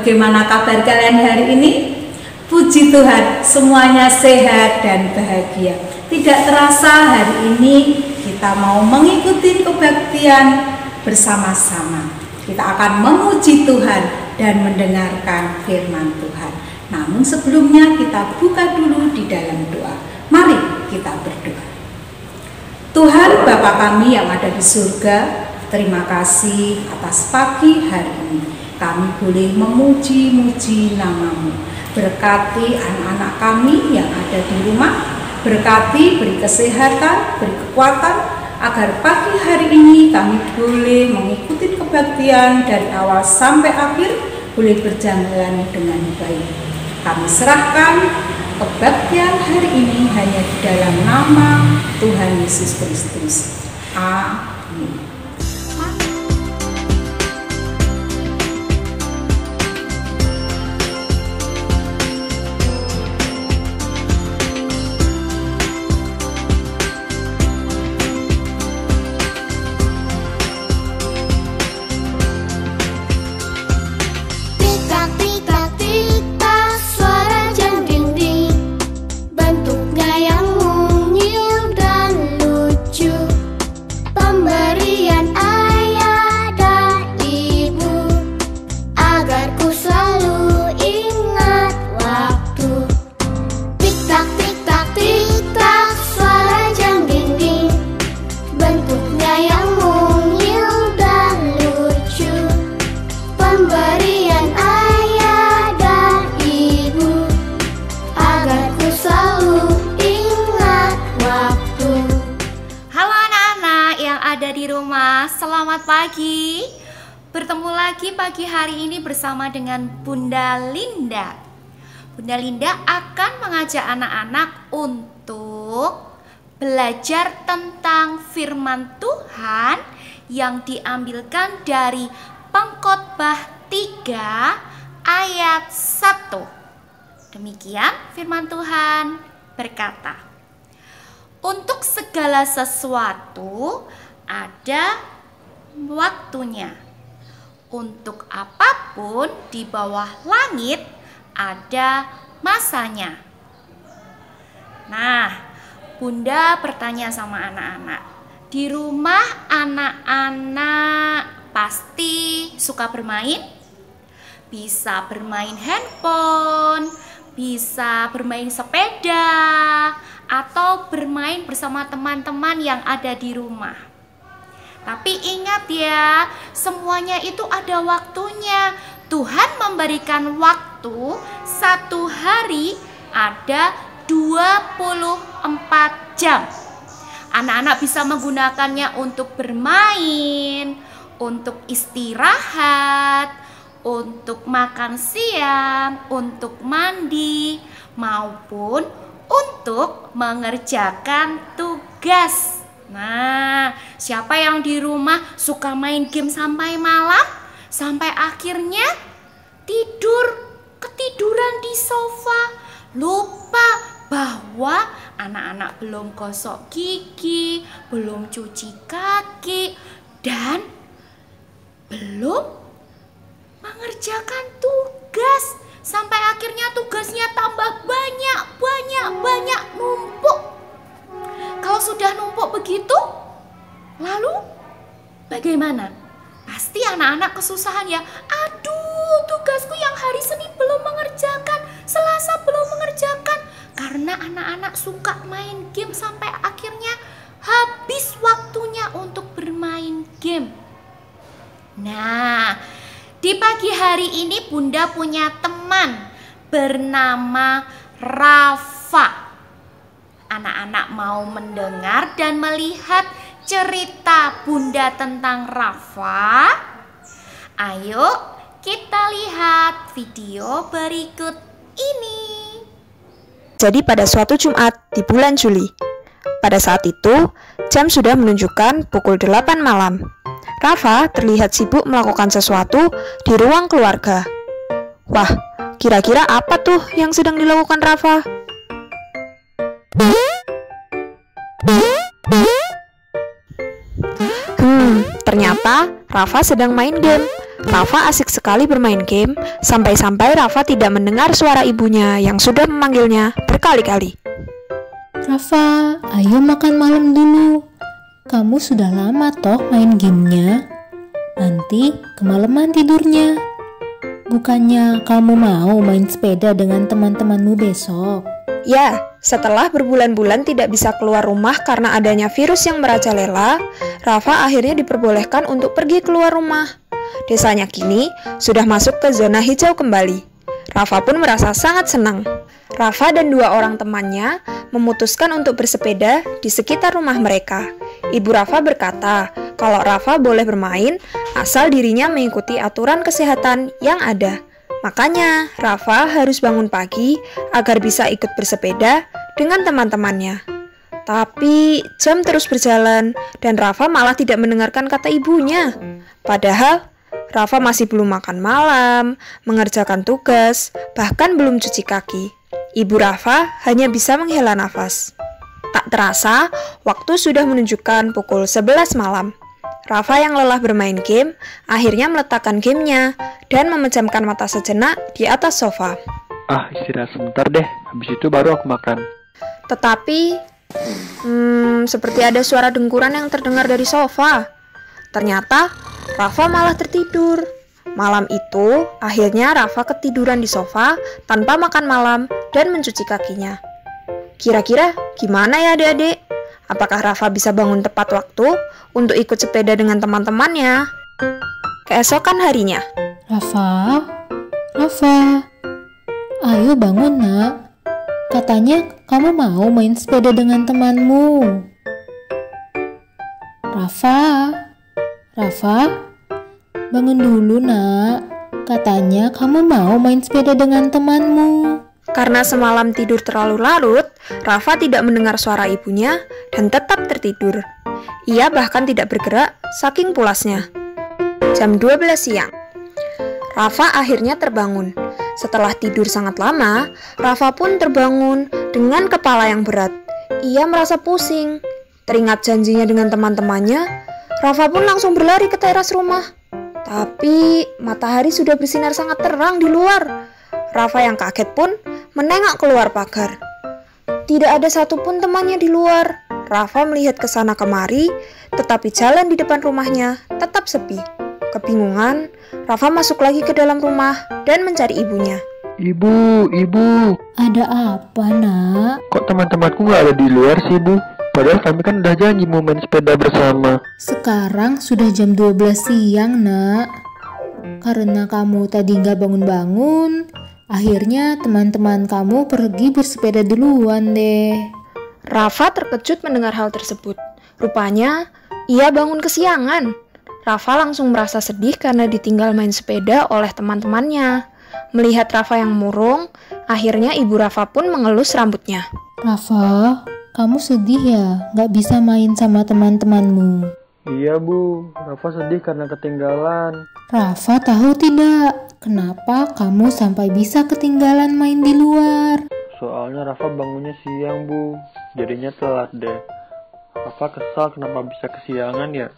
Bagaimana kabar kalian hari ini? Puji Tuhan, semuanya sehat dan bahagia. Tidak terasa hari ini kita mau mengikuti kebaktian bersama-sama. Kita akan memuji Tuhan dan mendengarkan firman Tuhan. Namun sebelumnya kita buka dulu di dalam doa. Mari kita berdoa. Tuhan Bapa kami yang ada di surga, terima kasih atas pagi hari ini. Kami boleh memuji-muji nama-Mu. Berkati anak-anak kami yang ada di rumah, berkati, beri kesehatan, beri kekuatan, agar pagi hari ini kami boleh mengikuti kebaktian dari awal sampai akhir, boleh berjalan dengan baik. Kami serahkan kebaktian hari ini hanya di dalam nama Tuhan Yesus Kristus. Amin. Selamat pagi. Bertemu lagi pagi hari ini bersama dengan Bunda Linda. Bunda Linda akan mengajak anak-anak untuk belajar tentang firman Tuhan yang diambilkan dari Pengkhotbah 3 ayat 1. Demikian firman Tuhan berkata, untuk segala sesuatu ada waktunya. Untuk apapun di bawah langit ada masanya. Nah, Bunda bertanya sama anak-anak. Di rumah anak-anak pasti suka bermain? Bisa bermain handphone, bisa bermain sepeda, atau bermain bersama teman-teman yang ada di rumah. Tapi ingat ya, semuanya itu ada waktunya. Tuhan memberikan waktu satu hari ada 24 jam. Anak-anak bisa menggunakannya untuk bermain, untuk istirahat, untuk makan siang, untuk mandi, maupun untuk mengerjakan tugas. Nah, siapa yang di rumah suka main game sampai malam, sampai akhirnya ketiduran di sofa, lupa bahwa anak-anak belum gosok gigi, belum cuci kaki, dan belum mengerjakan tugas, sampai akhirnya tugasnya tambah banyak numpuk. Kalau sudah numpuk begitu, lalu bagaimana? Pasti anak-anak kesusahan ya. Aduh, tugasku yang hari Senin belum mengerjakan, Selasa belum mengerjakan. Karena anak-anak suka main game sampai akhirnya habis waktunya untuk bermain game. Nah, di pagi hari ini Bunda punya teman bernama Rafa. Anak-anak mau mendengar dan melihat cerita Bunda tentang Rafa? Ayo kita lihat video berikut ini. Jadi pada suatu Jumat di bulan Juli, pada saat itu jam sudah menunjukkan pukul 8 malam. Rafa terlihat sibuk melakukan sesuatu di ruang keluarga. Wah, kira-kira apa tuh yang sedang dilakukan Rafa? Ternyata Rafa sedang main game. Rafa asik sekali bermain game, sampai-sampai Rafa tidak mendengar suara ibunya yang sudah memanggilnya berkali-kali. Rafa, ayo makan malam dulu. Kamu sudah lama toh main gamenya. Nanti kemalaman tidurnya. Bukannya kamu mau main sepeda dengan teman-temanmu besok? Ya, setelah berbulan-bulan tidak bisa keluar rumah karena adanya virus yang merajalela, Rafa akhirnya diperbolehkan untuk pergi keluar rumah. Desanya kini sudah masuk ke zona hijau kembali. Rafa pun merasa sangat senang. Rafa dan 2 orang temannya memutuskan untuk bersepeda di sekitar rumah mereka. Ibu Rafa berkata kalau Rafa boleh bermain asal dirinya mengikuti aturan kesehatan yang ada. Makanya Rafa harus bangun pagi agar bisa ikut bersepeda dengan teman-temannya. Tapi jam terus berjalan dan Rafa malah tidak mendengarkan kata ibunya. Padahal Rafa masih belum makan malam, mengerjakan tugas, bahkan belum cuci kaki. Ibu Rafa hanya bisa menghela nafas. Tak terasa, waktu sudah menunjukkan pukul 11 malam. Rafa yang lelah bermain game, akhirnya meletakkan gamenya dan memejamkan mata sejenak di atas sofa. Istirahat sebentar deh, habis itu baru aku makan. Tetapi, seperti ada suara dengkuran yang terdengar dari sofa. Ternyata, Rafa malah tertidur. Malam itu, akhirnya Rafa ketiduran di sofa tanpa makan malam dan mencuci kakinya. Kira-kira gimana ya adik-adik? Apakah Rafa bisa bangun tepat waktu untuk ikut sepeda dengan teman-temannya? Keesokan harinya. Rafa, ayo bangun nak. Katanya kamu mau main sepeda dengan temanmu. Rafa, bangun dulu nak. Katanya kamu mau main sepeda dengan temanmu. Karena semalam tidur terlalu larut, Rafa tidak mendengar suara ibunya dan tetap tertidur. Ia bahkan tidak bergerak saking pulasnya. Jam 12 siang. Rafa akhirnya terbangun. Setelah tidur sangat lama, Rafa pun terbangun dengan kepala yang berat. Ia merasa pusing. Teringat janjinya dengan teman-temannya, Rafa pun langsung berlari ke teras rumah. Tapi matahari sudah bersinar sangat terang di luar. Rafa yang kaget pun menengok keluar pagar. Tidak ada satupun temannya di luar. Rafa melihat ke sana kemari, tetapi jalan di depan rumahnya tetap sepi. Kebingungan, Rafa masuk lagi ke dalam rumah dan mencari ibunya. Ibu. Ada apa nak? Kok teman-temanku nggak ada di luar sih, Bu? Padahal kami kan udah janji mau main sepeda bersama. Sekarang sudah jam 12 siang nak. Karena kamu tadi nggak bangun-bangun, akhirnya teman-teman kamu pergi bersepeda duluan deh. Rafa terkejut mendengar hal tersebut. Rupanya, ia bangun kesiangan. Rafa langsung merasa sedih karena ditinggal main sepeda oleh teman-temannya. Melihat Rafa yang murung, akhirnya ibu Rafa pun mengelus rambutnya. Rafa, kamu sedih ya nggak bisa main sama teman-temanmu? Iya, Bu. Rafa sedih karena ketinggalan. Rafa tahu tidak kenapa kamu sampai bisa ketinggalan main di luar? Soalnya Rafa bangunnya siang, Bu. Jadinya telat deh. Rafa kesal kenapa bisa kesiangan ya?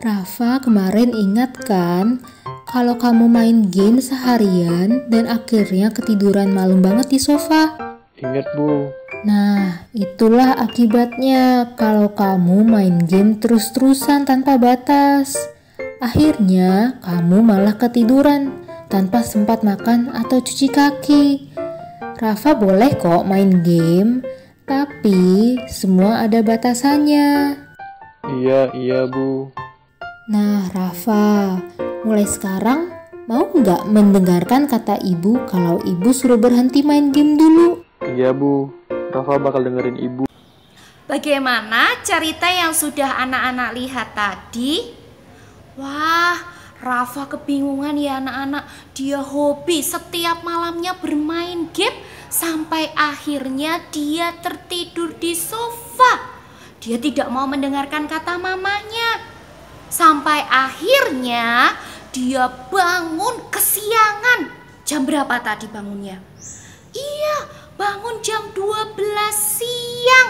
Rafa kemarin ingat kan kalau kamu main game seharian dan akhirnya ketiduran malam banget di sofa? Ingat, Bu. Nah, itulah akibatnya kalau kamu main game terus-terusan tanpa batas. Akhirnya kamu malah ketiduran tanpa sempat makan atau cuci kaki. Rafa boleh kok main game, tapi semua ada batasannya. Iya, Bu. Nah, Rafa, mulai sekarang mau nggak mendengarkan kata ibu kalau ibu suruh berhenti main game dulu? Iya, Bu. Rafa bakal dengerin ibu. Bagaimana cerita yang sudah anak-anak lihat tadi? Wah, Rafa kebingungan ya anak-anak. Dia hobi setiap malamnya bermain game sampai akhirnya dia tertidur di sofa. Dia tidak mau mendengarkan kata mamanya. Sampai akhirnya dia bangun kesiangan. Jam berapa tadi bangunnya? Iya, bangun jam 12 siang.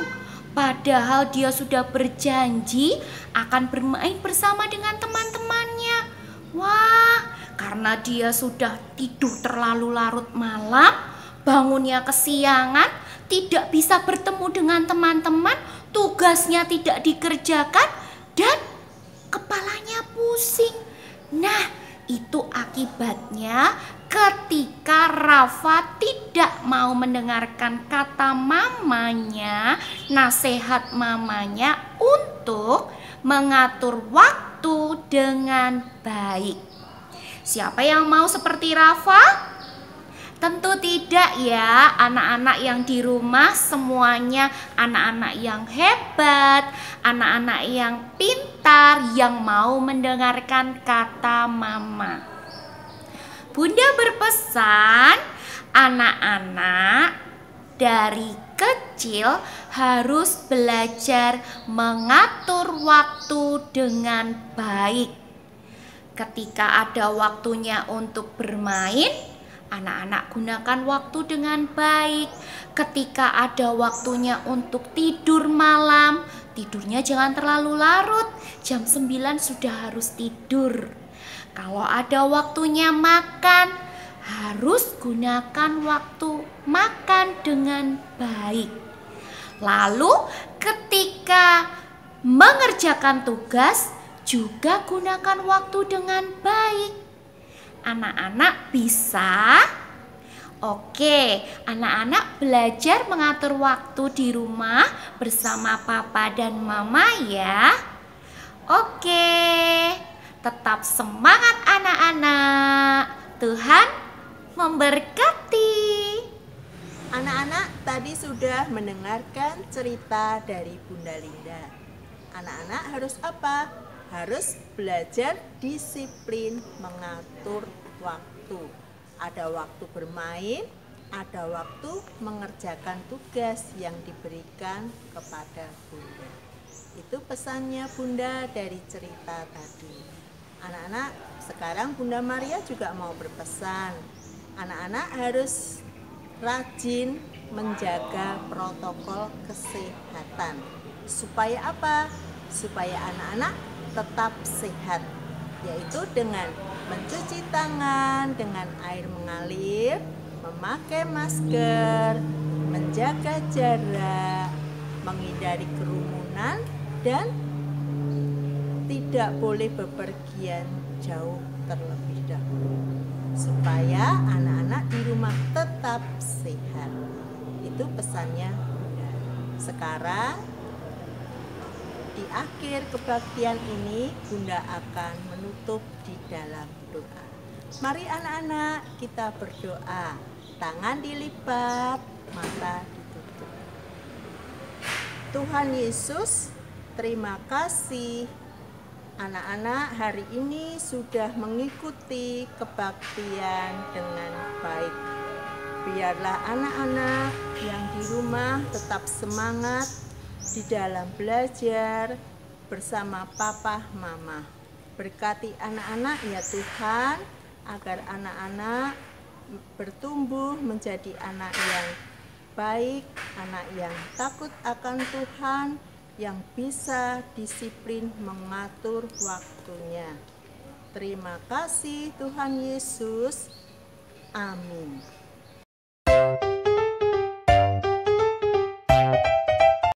Padahal dia sudah berjanji akan bermain bersama dengan teman-temannya. Wah, karena dia sudah tidur terlalu larut malam, bangunnya kesiangan, tidak bisa bertemu dengan teman-teman, tugasnya tidak dikerjakan, dan kepalanya pusing. Nah, itu akibatnya ketika Rafa tidak mau mendengarkan kata mamanya, nasihat mamanya untuk mengatur waktu dengan baik. Siapa yang mau seperti Rafa? Tentu tidak ya, anak-anak yang di rumah semuanya anak-anak yang hebat, anak-anak yang pintar, yang mau mendengarkan kata mama. Bunda berpesan, anak-anak dari kecil harus belajar mengatur waktu dengan baik. Ketika ada waktunya untuk bermain, anak-anak gunakan waktu dengan baik. Ketika ada waktunya untuk tidur malam, tidurnya jangan terlalu larut. Jam 9 sudah harus tidur. Kalau ada waktunya makan, harus gunakan waktu makan dengan baik. Lalu ketika mengerjakan tugas, juga gunakan waktu dengan baik. Anak-anak bisa? Oke, anak-anak belajar mengatur waktu di rumah bersama papa dan mama ya. Oke, tetap semangat anak-anak. Tuhan memberkati. Anak-anak tadi sudah mendengarkan cerita dari Bunda Linda. Anak-anak harus apa? Harus belajar disiplin mengatur waktu. Ada waktu bermain, ada waktu mengerjakan tugas yang diberikan kepada Bunda. Itu pesannya Bunda dari cerita tadi. Anak-anak, sekarang Bunda Maria juga mau berpesan. Anak-anak harus rajin menjaga protokol kesehatan. Supaya apa? Supaya anak-anak tetap sehat, yaitu dengan mencuci tangan dengan air mengalir, memakai masker, menjaga jarak, menghindari kerumunan, dan tidak boleh bepergian jauh terlebih dahulu, supaya anak-anak di rumah tetap sehat. Itu pesannya Bunda. Sekarang di akhir kebaktian ini, Bunda akan menutup di dalam doa. Mari anak-anak kita berdoa. Tangan dilipat, mata ditutup. Tuhan Yesus, terima kasih. Anak-anak hari ini sudah mengikuti kebaktian dengan baik. Biarlah anak-anak yang di rumah tetap semangat di dalam belajar bersama papa mama. Berkati anak-anak ya Tuhan, agar anak-anak bertumbuh menjadi anak yang baik, anak yang takut akan Tuhan, yang bisa disiplin mengatur waktunya. Terima kasih Tuhan Yesus. Amin.